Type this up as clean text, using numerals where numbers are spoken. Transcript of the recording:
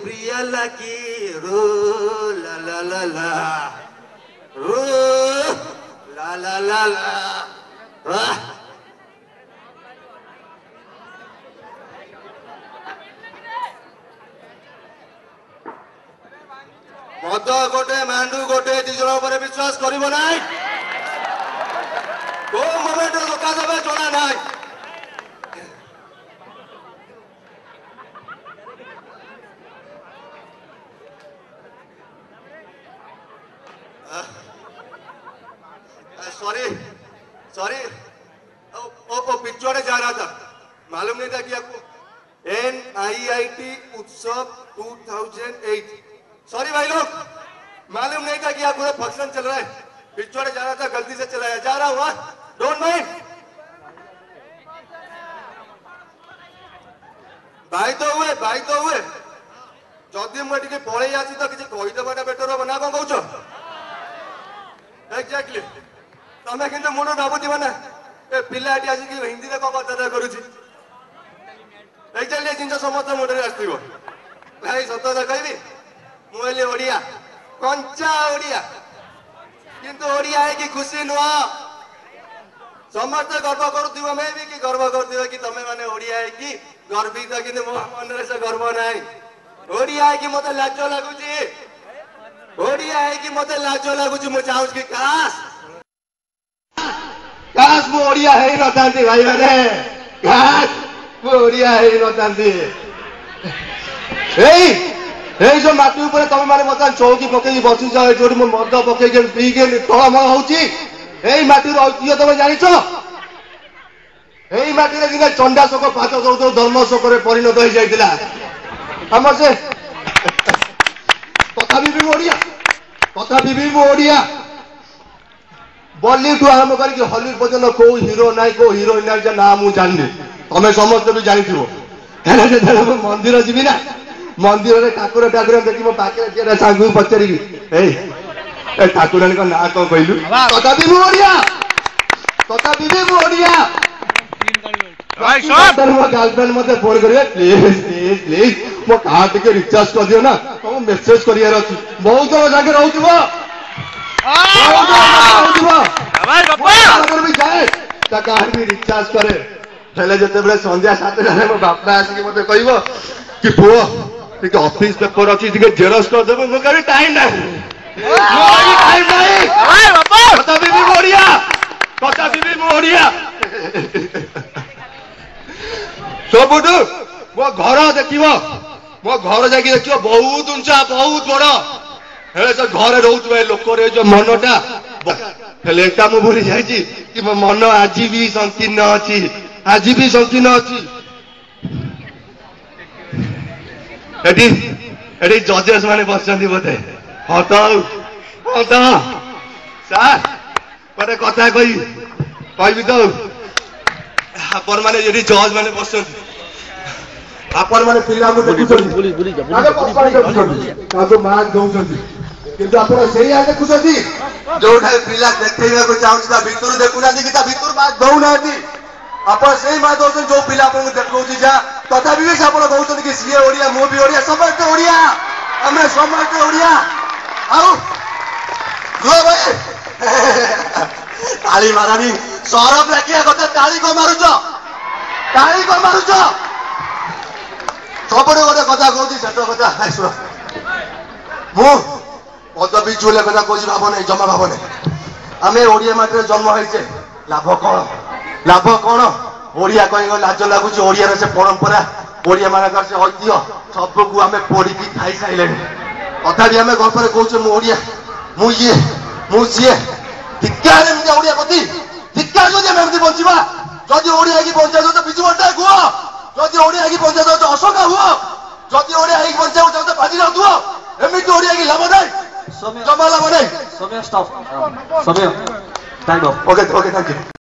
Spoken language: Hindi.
प्रिय लगी रू ला ला ला ला रू ला ला ला ला मद गोटे मांडू गोटे दिजन पर विश्वास करिबो नाइ को मोमेंट धोखा देबे जणा नाइ सॉरी सॉरी ओ पिछवाड़े जा रहा था मालूम नहीं था कि आपको NIIT उत्सव 2008 सॉरी भाई लोग मालूम नहीं था कि आप पूरा फंक्शन चल रहा है पिछवाड़े जा रहा था गलती से चलाया जा रहा हुआ डोंट माइंड भाई तो हुए जदि मुझे पलि आसी तो किसी कहीदेवाटा बेटर हम ना कौन कौच एक्जाक्टली तमें कि मुझे भावुव ना ए पिलाटी आसिक हिंदी में कौन कथा करुच्ची एक्जाक्टली जिन समस्त मुंडे आसो भाई सत कथा कहबी मुझे ओडिया कंचा ओडिया किंतु ओडिया है कि खुशी नुह समस्त गर्व करुव मैं भी कि गर्व कर कि तमें मैंने ओडिया है कि गर्वित कि मो मन से गर्व ना ओडिया है कि मत लाज लगुच ओडिया है कि मत लाज लगुच मुझे चाहूँ कि काश मु ओडिया है न था भाई मैंने काश मु ओडिया है न था जो माटी ऊपर तुम मैंने बर्तमान चौकी पकई बसी जो मद पकई पीके तलमल होती माटी तुम जान माटी दिने चंडा शोक पाच कर धर्म शोक परिणत हो जाता आम से तथापि भी ओडिया बॉलीवुड आरंभ कर हॉलीवुड पर्यटन कौ हिरो ना कौ हिरोइन ना ना मुझे जानी तुम समस्त भी जानी मंदिर जी ना मंदिर ठाकुर देखी मो पाखे सांग पचारि ठाकुरानी ना कौन कहलु तथापि भी ओडिया मो गर्लफ्रेंड मत फोन करेंगे प्लीज प्लीज प्लीज मो कार्ड टे रिचार्ज कर दियो ना तुम मेसेज कर बहुत जन जाके रोज कार्ड भी रिचार्ज करे जो संध्या 7 मो बापा आसिक मत कह कि पुओ ऑफिस पेपर अच्छी जेरक्स कर देबो मो कभी टाइम नहीं सबुठ मो घर देख मो घर जाकि देख बहुत उंचा बहुत बड़ से घर रोवे लोक जो मनटा एटा मु भूली जाइए कि मो मन आज भी संकीर्ण अच्छी एटी जजेस माने बसचंदी बोधे हाँ तो सार गोटे कथा कही तो आपण मैंने ये जज मैंने बसचंदी आपण मैंने पिला को देखुछंती मार्क दउछंती किंतु आपण सेया देखुछंती जोठा पिला देखैबा को चाहूछ ता भितर देखुना कि ता भितर मार्क दउनाती आपण सेही मार्क दउछन जो पिला आपण देखौछि जा तथापि भी आपण कहउछन कि सीए ओडिया मो भी ओडिया समस्त ओडिया हमें समस्त ओडिया आउ गो भाई ताली मारानी सौरभ लागिया कथा ताली को मारुछ सबुठे गोटे कथा कहूँ शेष कथा शुण मु पदवी चूले कथा कौन भाव नहीं जमा भाव नहीं आम ओडिया माटी जन्म होइचे लाभ कौन ओडिया कह लाज लगुच ओडिया से परंपरा ओडिया मानकर से ऐतिह्य सबको आम पढ़ी खाई सारे तथापि आम गर्व कौचे मुझे मुझे सी धिक्कार ओडिया प्रति धिक्कार जब एमती बचा जदि ओडिया की बचा तो विजु भट्टनायक हुआ जदि ओडिया की बचा तो अशोका हुआ जदि ओडिया की बचा तो बाजीराउत हुआ एमती ओडिया की लाभ नहीं जमा लाभ नहीं समय स्टॉप समय time of okay thank you.